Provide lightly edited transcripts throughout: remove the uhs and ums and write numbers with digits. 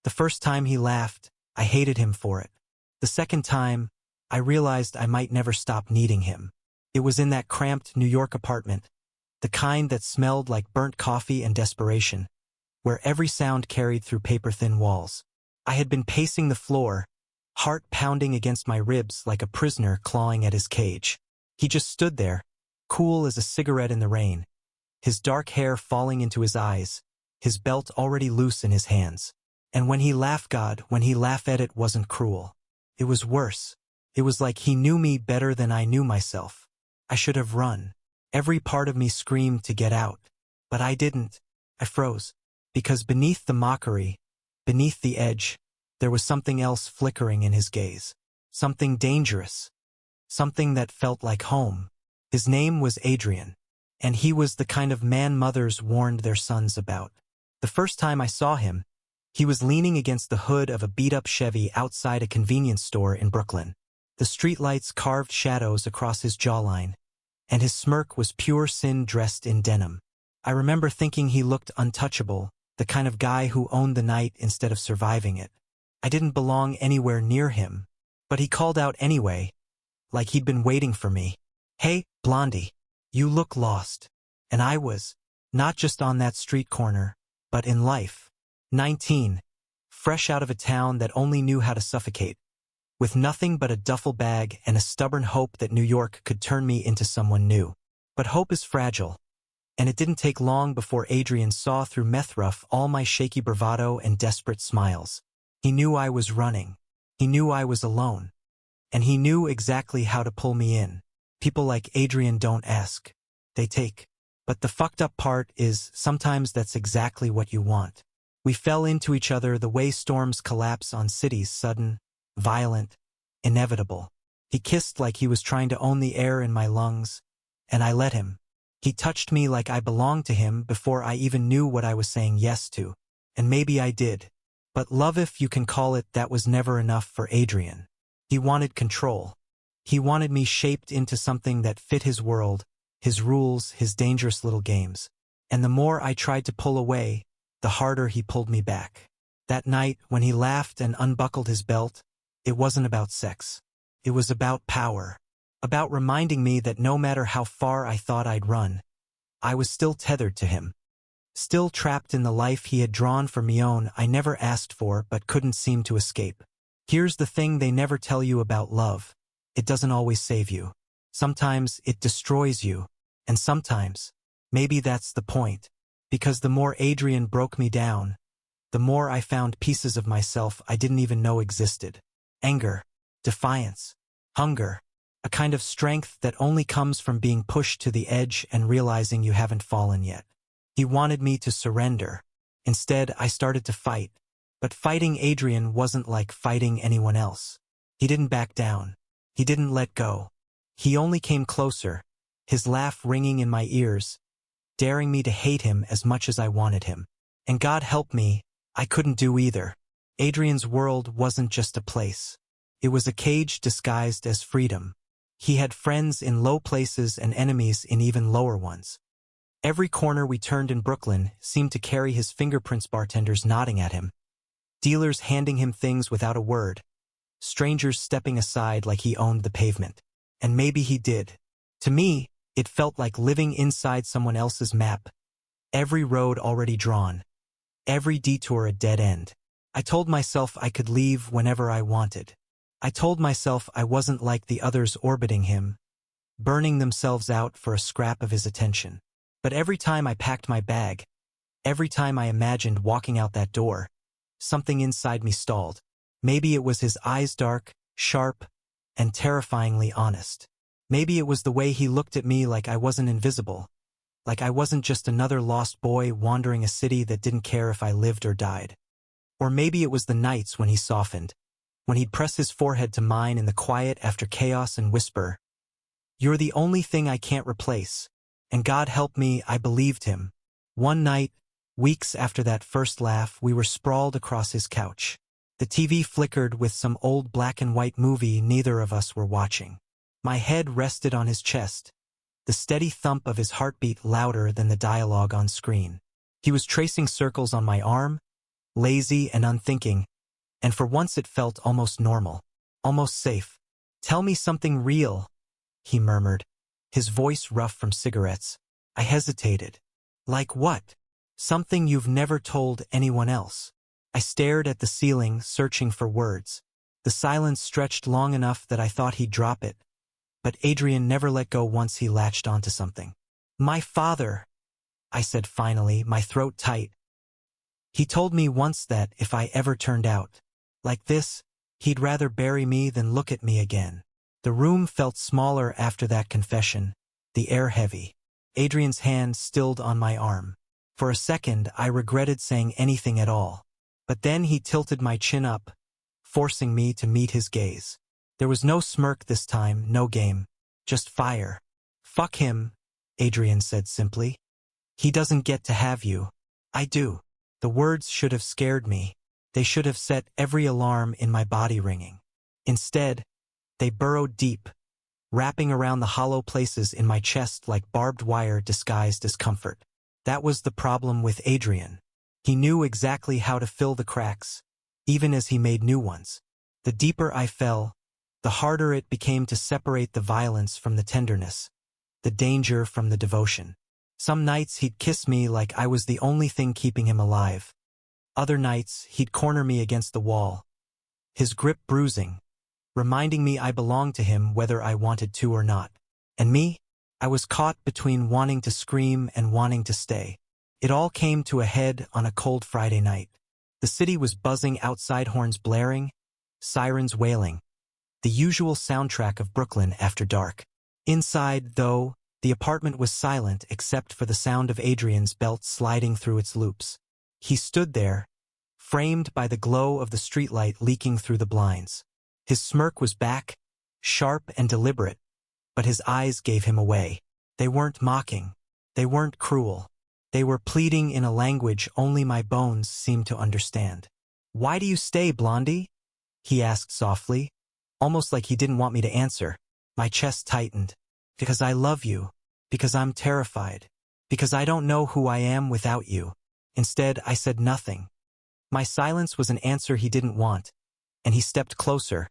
The first time he laughed, I hated him for it. The second time, I realized I might never stop needing him. It was in that cramped New York apartment, the kind that smelled like burnt coffee and desperation, where every sound carried through paper-thin walls. I had been pacing the floor, heart pounding against my ribs like a prisoner clawing at his cage. He just stood there, cool as a cigarette in the rain, his dark hair falling into his eyes, his belt already loose in his hands. And when he laughed, God, when he laughed, it wasn't cruel. It was worse. It was like he knew me better than I knew myself. I should have run. Every part of me screamed to get out. But I didn't. I froze. Because beneath the mockery, beneath the edge, there was something else flickering in his gaze. Something dangerous. Something that felt like home. His name was Adrian. And he was the kind of man mothers warned their sons about. The first time I saw him, he was leaning against the hood of a beat-up Chevy outside a convenience store in Brooklyn. The streetlights carved shadows across his jawline, and his smirk was pure sin dressed in denim. I remember thinking he looked untouchable, the kind of guy who owned the night instead of surviving it. I didn't belong anywhere near him, but he called out anyway, like he'd been waiting for me. "Hey, Blondie, you look lost." And I was, not just on that street corner, but in life. 19, fresh out of a town that only knew how to suffocate, with nothing but a duffel bag and a stubborn hope that New York could turn me into someone new. But hope is fragile, and it didn't take long before Adrian saw through meth rough all my shaky bravado and desperate smiles. He knew I was running. He knew I was alone. And he knew exactly how to pull me in. People like Adrian don't ask. They take. But the fucked up part is sometimes that's exactly what you want. We fell into each other the way storms collapse on cities, sudden, violent, inevitable. He kissed like he was trying to own the air in my lungs, and I let him. He touched me like I belonged to him before I even knew what I was saying yes to. And maybe I did. But love, if you can call it that, was never enough for Adrian. He wanted control. He wanted me shaped into something that fit his world, his rules, his dangerous little games. And the more I tried to pull away, the harder he pulled me back. That night, when he laughed and unbuckled his belt, it wasn't about sex. It was about power. About reminding me that no matter how far I thought I'd run, I was still tethered to him. Still trapped in the life he had drawn for me own I never asked for but couldn't seem to escape. Here's the thing they never tell you about love. It doesn't always save you. Sometimes it destroys you. And sometimes, maybe that's the point. Because the more Adrian broke me down, the more I found pieces of myself I didn't even know existed. Anger, defiance, hunger, a kind of strength that only comes from being pushed to the edge and realizing you haven't fallen yet. He wanted me to surrender. Instead, I started to fight. But fighting Adrian wasn't like fighting anyone else. He didn't back down. He didn't let go. He only came closer, his laugh ringing in my ears, daring me to hate him as much as I wanted him. And God help me, I couldn't do either. Adrian's world wasn't just a place. It was a cage disguised as freedom. He had friends in low places and enemies in even lower ones. Every corner we turned in Brooklyn seemed to carry his fingerprints, bartenders nodding at him, dealers handing him things without a word, strangers stepping aside like he owned the pavement. And maybe he did. To me, it felt like living inside someone else's map, every road already drawn, every detour a dead end. I told myself I could leave whenever I wanted. I told myself I wasn't like the others orbiting him, burning themselves out for a scrap of his attention. But every time I packed my bag, every time I imagined walking out that door, something inside me stalled. Maybe it was his eyes, dark, sharp, and terrifyingly honest. Maybe it was the way he looked at me, like I wasn't invisible, like I wasn't just another lost boy wandering a city that didn't care if I lived or died. Or maybe it was the nights when he softened, when he'd press his forehead to mine in the quiet after chaos and whisper, "You're the only thing I can't replace." And God help me, I believed him. One night, weeks after that first laugh, we were sprawled across his couch. The TV flickered with some old black and white movie neither of us were watching. My head rested on his chest, the steady thump of his heartbeat louder than the dialogue on screen. He was tracing circles on my arm, lazy and unthinking, and for once it felt almost normal, almost safe. "Tell me something real," he murmured, his voice rough from cigarettes. I hesitated. "Like what?" "Something you've never told anyone else." I stared at the ceiling, searching for words. The silence stretched long enough that I thought he'd drop it, but Adrian never let go once he latched onto something. "My father," I said finally, my throat tight. "He told me once that if I ever turned out like this, he'd rather bury me than look at me again." The room felt smaller after that confession, the air heavy. Adrian's hand stilled on my arm. For a second, I regretted saying anything at all. But then he tilted my chin up, forcing me to meet his gaze. There was no smirk this time, no game, just fire. "Fuck him," Adrian said simply. "He doesn't get to have you. I do." The words should have scared me. They should have set every alarm in my body ringing. Instead, they burrowed deep, wrapping around the hollow places in my chest like barbed wire disguised as comfort. That was the problem with Adrian. He knew exactly how to fill the cracks, even as he made new ones. The deeper I fell, the harder it became to separate the violence from the tenderness, the danger from the devotion. Some nights he'd kiss me like I was the only thing keeping him alive. Other nights he'd corner me against the wall, his grip bruising, reminding me I belonged to him whether I wanted to or not. And me? I was caught between wanting to scream and wanting to stay. It all came to a head on a cold Friday night. The city was buzzing outside, horns blaring, sirens wailing, the usual soundtrack of Brooklyn after dark. Inside, though, the apartment was silent except for the sound of Adrian's belt sliding through its loops. He stood there, framed by the glow of the streetlight leaking through the blinds. His smirk was back, sharp and deliberate, but his eyes gave him away. They weren't mocking. They weren't cruel. They were pleading in a language only my bones seemed to understand. "Why do you stay, Blondie?" he asked softly, almost like he didn't want me to answer. My chest tightened. "Because I love you. Because I'm terrified. Because I don't know who I am without you." Instead, I said nothing. My silence was an answer he didn't want, and he stepped closer,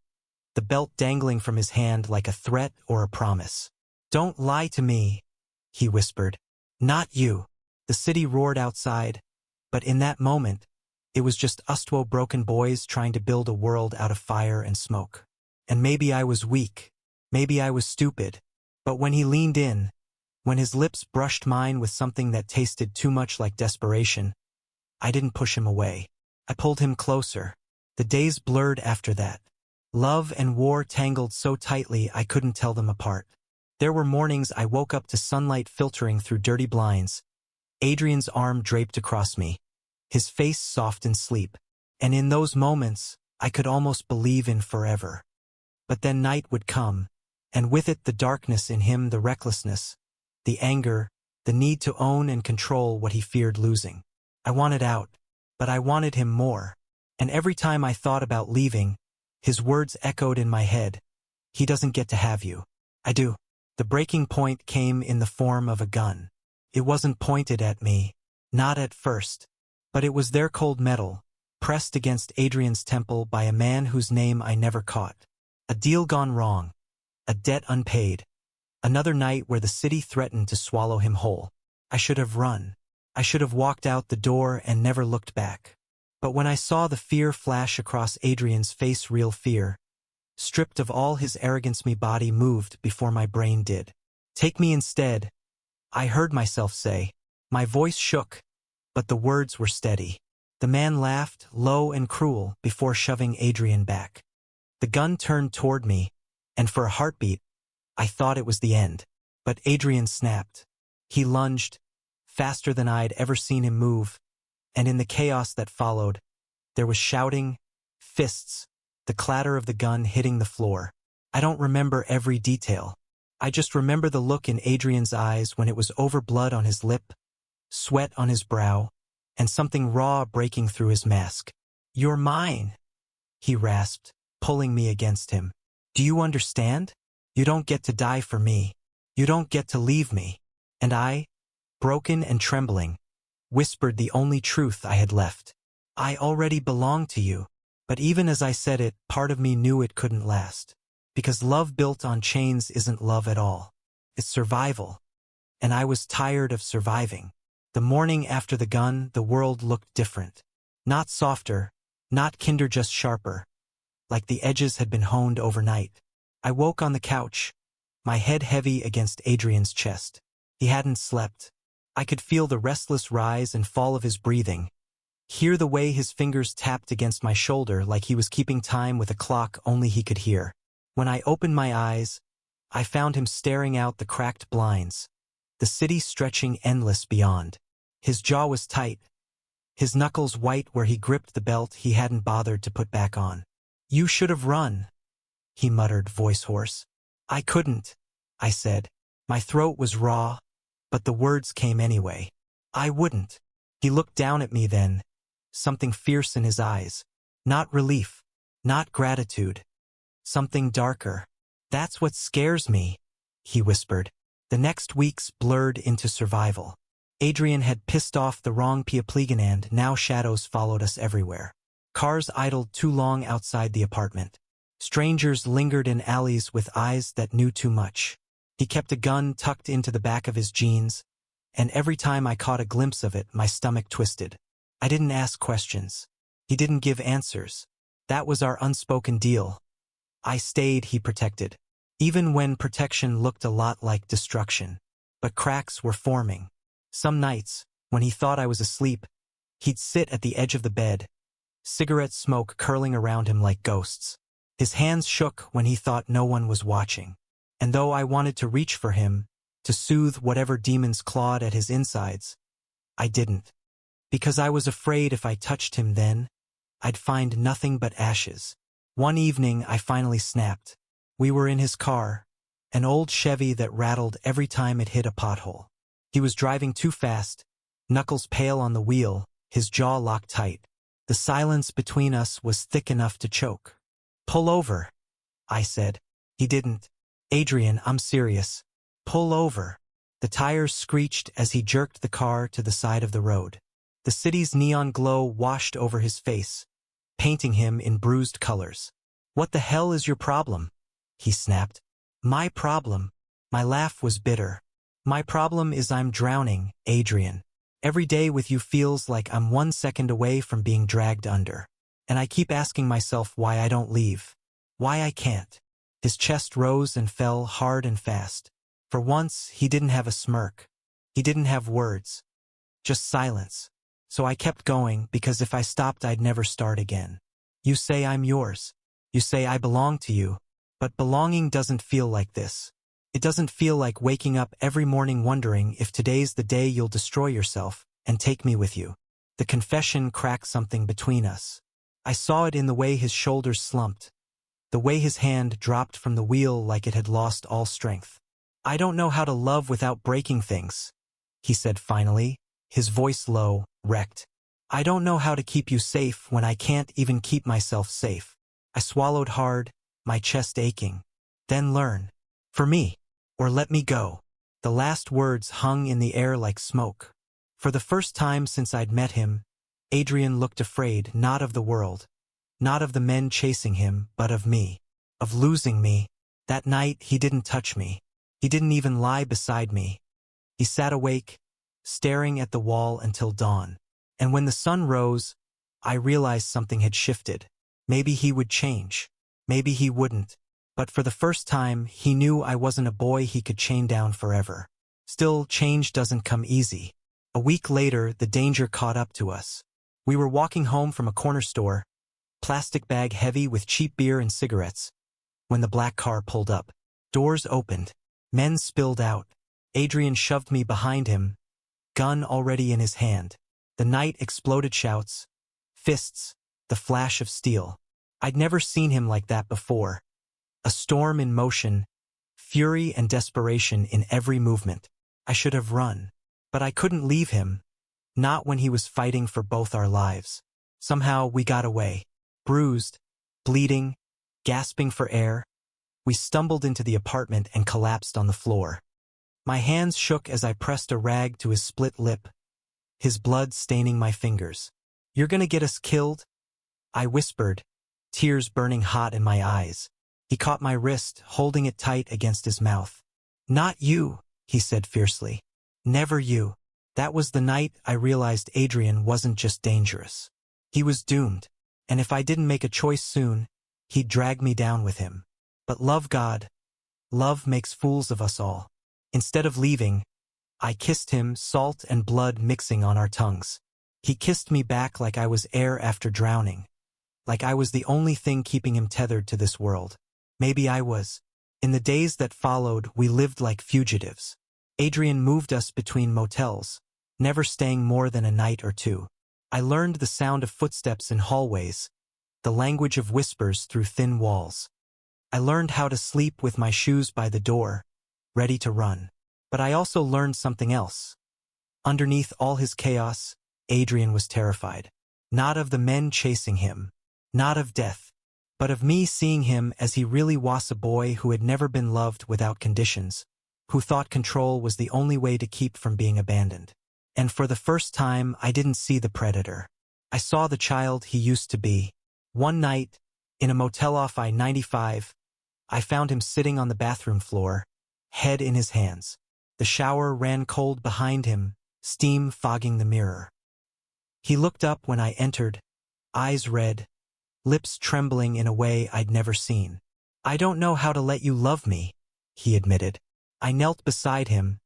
the belt dangling from his hand like a threat or a promise. "Don't lie to me," he whispered. "Not you." The city roared outside, but in that moment, it was just us two broken boys trying to build a world out of fire and smoke. And maybe I was weak, maybe I was stupid, but when he leaned in, when his lips brushed mine with something that tasted too much like desperation, I didn't push him away. I pulled him closer. The days blurred after that. Love and war tangled so tightly I couldn't tell them apart. There were mornings I woke up to sunlight filtering through dirty blinds, Adrian's arm draped across me, his face soft in sleep, and in those moments, I could almost believe in forever. But then night would come, and with it the darkness in him, the recklessness, the anger, the need to own and control what he feared losing. I wanted out, but I wanted him more, and every time I thought about leaving, his words echoed in my head. "He doesn't get to have you." "I do." The breaking point came in the form of a gun. It wasn't pointed at me, not at first, but it was there, cold metal, pressed against Adrian's temple by a man whose name I never caught. A deal gone wrong, a debt unpaid, another night where the city threatened to swallow him whole. I should have run. I should have walked out the door and never looked back. But when I saw the fear flash across Adrian's face, real fear, stripped of all his arrogance, my body moved before my brain did. "Take me instead," I heard myself say. My voice shook, but the words were steady. The man laughed, low and cruel, before shoving Adrian back. The gun turned toward me, and for a heartbeat, I thought it was the end. But Adrian snapped. He lunged, faster than I'd ever seen him move, and in the chaos that followed, there was shouting, fists, the clatter of the gun hitting the floor. I don't remember every detail. I just remember the look in Adrian's eyes when it was over, blood on his lip, sweat on his brow, and something raw breaking through his mask. "You're mine," he rasped, pulling me against him. "Do you understand? You don't get to die for me. You don't get to leave me." And I, broken and trembling, whispered the only truth I had left. I already belong to you. But even as I said it, part of me knew it couldn't last. Because love built on chains isn't love at all. It's survival. And I was tired of surviving. The morning after the gun, the world looked different. Not softer, not kinder, just sharper. Like the edges had been honed overnight. I woke on the couch, my head heavy against Adrian's chest. He hadn't slept. I could feel the restless rise and fall of his breathing, hear the way his fingers tapped against my shoulder like he was keeping time with a clock only he could hear. When I opened my eyes, I found him staring out the cracked blinds, the city stretching endless beyond. His jaw was tight, his knuckles white where he gripped the belt he hadn't bothered to put back on. "You should have run," he muttered, voice hoarse. "I couldn't," I said. My throat was raw, but the words came anyway. "I wouldn't." He looked down at me then, something fierce in his eyes. Not relief, not gratitude. Something darker. "That's what scares me," he whispered. The next weeks blurred into survival. Adrian had pissed off the wrong people and now shadows followed us everywhere. Cars idled too long outside the apartment. Strangers lingered in alleys with eyes that knew too much. He kept a gun tucked into the back of his jeans, and every time I caught a glimpse of it, my stomach twisted. I didn't ask questions. He didn't give answers. That was our unspoken deal. I stayed, he protected. Even when protection looked a lot like destruction. But cracks were forming. Some nights, when he thought I was asleep, he'd sit at the edge of the bed, cigarette smoke curling around him like ghosts. His hands shook when he thought no one was watching. And though I wanted to reach for him, to soothe whatever demons clawed at his insides, I didn't. Because I was afraid if I touched him then, I'd find nothing but ashes. One evening I finally snapped. We were in his car, an old Chevy that rattled every time it hit a pothole. He was driving too fast, knuckles pale on the wheel, his jaw locked tight. The silence between us was thick enough to choke. "Pull over," I said. He didn't. "Adrian, I'm serious. Pull over." The tires screeched as he jerked the car to the side of the road. The city's neon glow washed over his face, painting him in bruised colors. "What the hell is your problem?" he snapped. "My problem?" My laugh was bitter. "My problem is I'm drowning, Adrian. Every day with you feels like I'm 1 second away from being dragged under. And I keep asking myself why I don't leave. Why I can't." His chest rose and fell hard and fast. For once, he didn't have a smirk. He didn't have words. Just silence. So I kept going, because if I stopped I'd never start again. "You say I'm yours. You say I belong to you. But belonging doesn't feel like this. It doesn't feel like waking up every morning wondering if today's the day you'll destroy yourself and take me with you." The confession cracked something between us. I saw it in the way his shoulders slumped, the way his hand dropped from the wheel like it had lost all strength. "I don't know how to love without breaking things," he said finally, his voice low, wrecked. "I don't know how to keep you safe when I can't even keep myself safe." I swallowed hard, my chest aching. "Then learn. For me. Or let me go." The last words hung in the air like smoke. For the first time since I'd met him, Adrian looked afraid, not of the world, not of the men chasing him, but of me. Of losing me. That night he didn't touch me. He didn't even lie beside me. He sat awake, staring at the wall until dawn. And when the sun rose, I realized something had shifted. Maybe he would change. Maybe he wouldn't. But for the first time, he knew I wasn't a boy he could chain down forever. Still, change doesn't come easy. A week later, the danger caught up to us. We were walking home from a corner store, plastic bag heavy with cheap beer and cigarettes, when the black car pulled up. Doors opened. Men spilled out. Adrian shoved me behind him, gun already in his hand. The night exploded, shouts, fists, the flash of steel. I'd never seen him like that before. A storm in motion, fury and desperation in every movement. I should have run. But I couldn't leave him. Not when he was fighting for both our lives. Somehow we got away. Bruised, bleeding, gasping for air. We stumbled into the apartment and collapsed on the floor. My hands shook as I pressed a rag to his split lip, his blood staining my fingers. You're gonna get us killed? I whispered, tears burning hot in my eyes. He caught my wrist, holding it tight against his mouth. Not you, he said fiercely. Never you. That was the night I realized Adrian wasn't just dangerous. He was doomed, and if I didn't make a choice soon, he'd drag me down with him. But love God. Love makes fools of us all. Instead of leaving, I kissed him, salt and blood mixing on our tongues. He kissed me back like I was air after drowning, like I was the only thing keeping him tethered to this world. Maybe I was. In the days that followed, we lived like fugitives. Adrian moved us between motels, never staying more than a night or two. I learned the sound of footsteps in hallways, the language of whispers through thin walls. I learned how to sleep with my shoes by the door, ready to run. But I also learned something else. Underneath all his chaos, Adrian was terrified. Not of the men chasing him, not of death, but of me seeing him as he really was, a boy who had never been loved without conditions, who thought control was the only way to keep from being abandoned. And for the first time, I didn't see the predator. I saw the child he used to be. One night, in a motel off I-95, I found him sitting on the bathroom floor, head in his hands. The shower ran cold behind him, steam fogging the mirror. He looked up when I entered, eyes red, lips trembling in a way I'd never seen. I don't know how to let you love me, he admitted. I knelt beside him,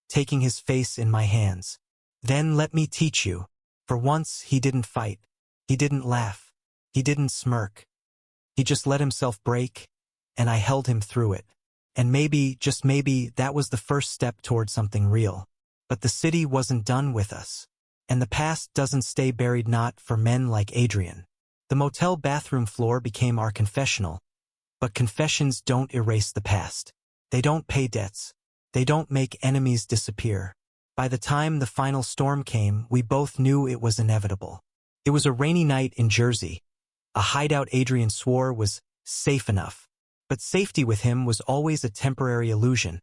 taking his face in my hands. Then let me teach you. For once, he didn't fight. He didn't laugh. He didn't smirk. He just let himself break, and I held him through it. And maybe, just maybe, that was the first step toward something real. But the city wasn't done with us. And the past doesn't stay buried, not for men like Adrian. The motel bathroom floor became our confessional. But confessions don't erase the past. They don't pay debts. They don't make enemies disappear. By the time the final storm came, we both knew it was inevitable. It was a rainy night in Jersey. A hideout Adrian swore was safe enough. But safety with him was always a temporary illusion.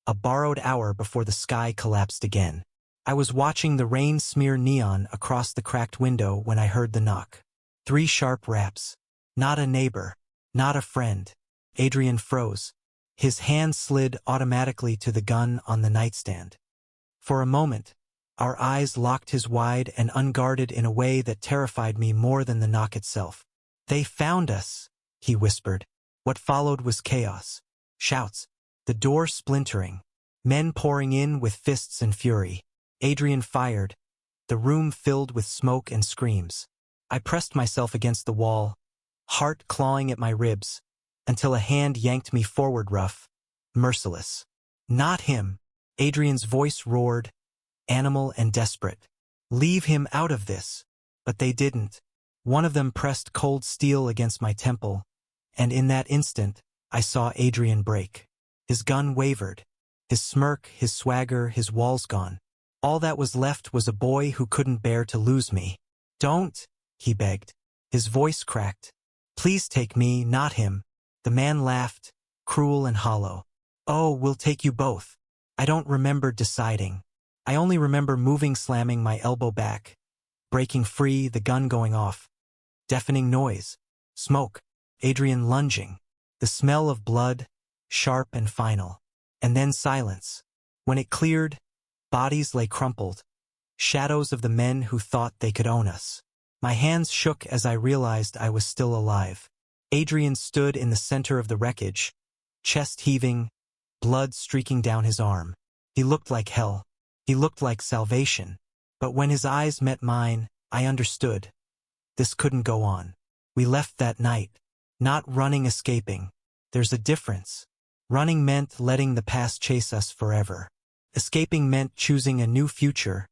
A borrowed hour before the sky collapsed again. I was watching the rain smear neon across the cracked window when I heard the knock. 3 sharp raps. Not a neighbor. Not a friend. Adrian froze. His hand slid automatically to the gun on the nightstand. For a moment, our eyes locked, his wide and unguarded in a way that terrified me more than the knock itself. They found us, he whispered. What followed was chaos. Shouts. The door splintering. Men pouring in with fists and fury. Adrian fired. The room filled with smoke and screams. I pressed myself against the wall, heart clawing at my ribs, until a hand yanked me forward, rough, merciless. Not him. Adrian's voice roared, animal and desperate. Leave him out of this. But they didn't. One of them pressed cold steel against my temple, and in that instant, I saw Adrian break. His gun wavered. His smirk, his swagger, his walls gone. All that was left was a boy who couldn't bear to lose me. Don't, he begged. His voice cracked. Please take me, not him. The man laughed, cruel and hollow. Oh, we'll take you both. I don't remember deciding. I only remember moving, slamming my elbow back, breaking free, the gun going off. Deafening noise. Smoke. Adrian lunging. The smell of blood, sharp and final. And then silence. When it cleared, bodies lay crumpled. Shadows of the men who thought they could own us. My hands shook as I realized I was still alive. Adrian stood in the center of the wreckage, chest heaving, blood streaking down his arm. He looked like hell. He looked like salvation. But when his eyes met mine, I understood. This couldn't go on. We left that night. Not running, escaping. There's a difference. Running meant letting the past chase us forever. Escaping meant choosing a new future,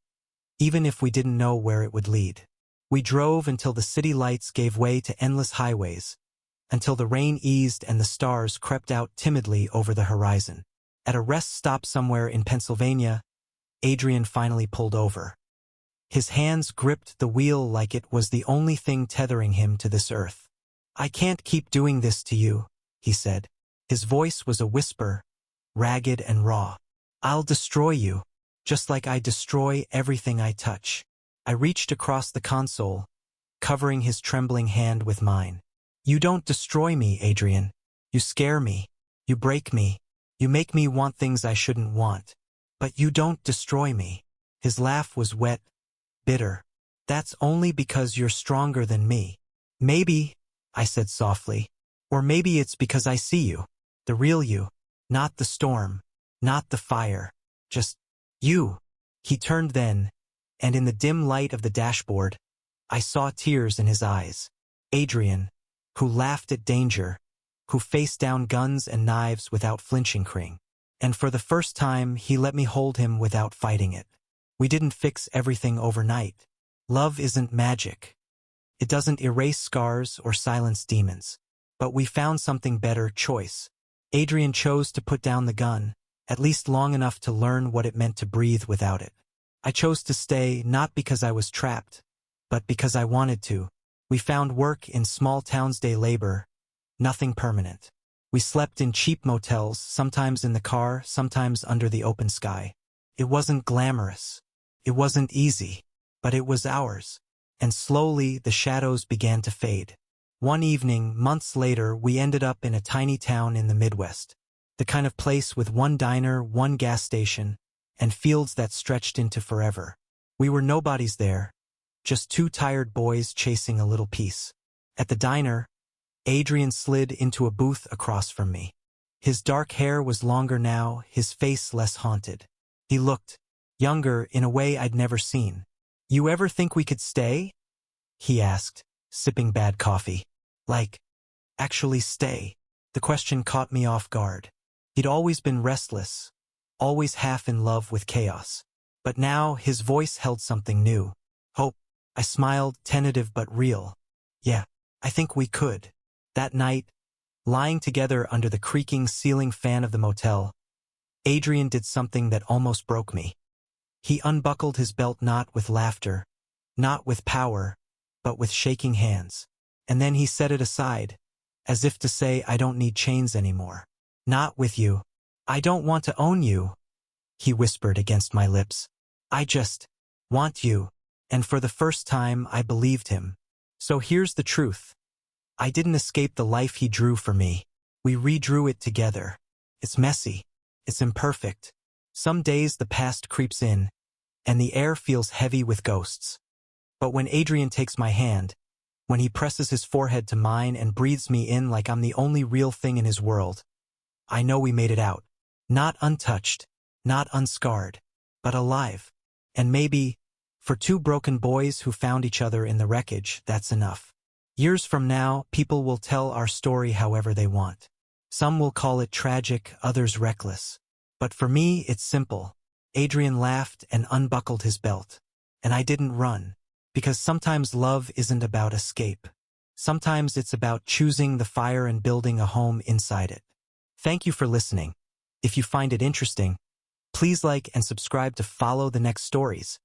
even if we didn't know where it would lead. We drove until the city lights gave way to endless highways, until the rain eased and the stars crept out timidly over the horizon. At a rest stop somewhere in Pennsylvania, Adrian finally pulled over. His hands gripped the wheel like it was the only thing tethering him to this earth. I can't keep doing this to you, he said. His voice was a whisper, ragged and raw. I'll destroy you, just like I destroy everything I touch. I reached across the console, covering his trembling hand with mine. You don't destroy me, Adrian. You scare me. You break me. You make me want things I shouldn't want. But you don't destroy me. His laugh was wet, bitter. That's only because you're stronger than me. Maybe, I said softly, or maybe it's because I see you, the real you, not the storm, not the fire, just you. He turned then, and in the dim light of the dashboard, I saw tears in his eyes. Adrian, who laughed at danger, who faced down guns and knives without flinching. And for the first time, he let me hold him without fighting it. We didn't fix everything overnight. Love isn't magic. It doesn't erase scars or silence demons. But we found something better: choice. Adrian chose to put down the gun, at least long enough to learn what it meant to breathe without it. I chose to stay, not because I was trapped, but because I wanted to. We found work in small towns, day labor, nothing permanent. We slept in cheap motels, sometimes in the car, sometimes under the open sky. It wasn't glamorous. It wasn't easy, but it was ours. And slowly the shadows began to fade. One evening, months later, we ended up in a tiny town in the Midwest. The kind of place with one diner, one gas station, and fields that stretched into forever. We were nobodies there, just two tired boys chasing a little peace. At the diner, Adrian slid into a booth across from me. His dark hair was longer now, his face less haunted. He looked younger in a way I'd never seen. You ever think we could stay? He asked, sipping bad coffee. Like, actually stay? The question caught me off guard. He'd always been restless, always half in love with chaos. But now his voice held something new. Hope. I smiled, tentative but real. Yeah, I think we could. That night, lying together under the creaking ceiling fan of the motel, Adrian did something that almost broke me. He unbuckled his belt, not with laughter, not with power, but with shaking hands. And then he set it aside, as if to say, I don't need chains anymore. Not with you. I don't want to own you, he whispered against my lips. I just want you. And for the first time, I believed him. So here's the truth. I didn't escape the life he drew for me. We redrew it together. It's messy. It's imperfect. Some days the past creeps in, and the air feels heavy with ghosts. But when Adrian takes my hand, when he presses his forehead to mine and breathes me in like I'm the only real thing in his world, I know we made it out. Not untouched, not unscarred, but alive. And maybe, for two broken boys who found each other in the wreckage, that's enough. Years from now, people will tell our story however they want. Some will call it tragic, others reckless. But for me, it's simple. Adrian laughed and unbuckled his belt. And I didn't run. Because sometimes love isn't about escape. Sometimes it's about choosing the fire and building a home inside it. Thank you for listening. If you find it interesting, please like and subscribe to follow the next stories.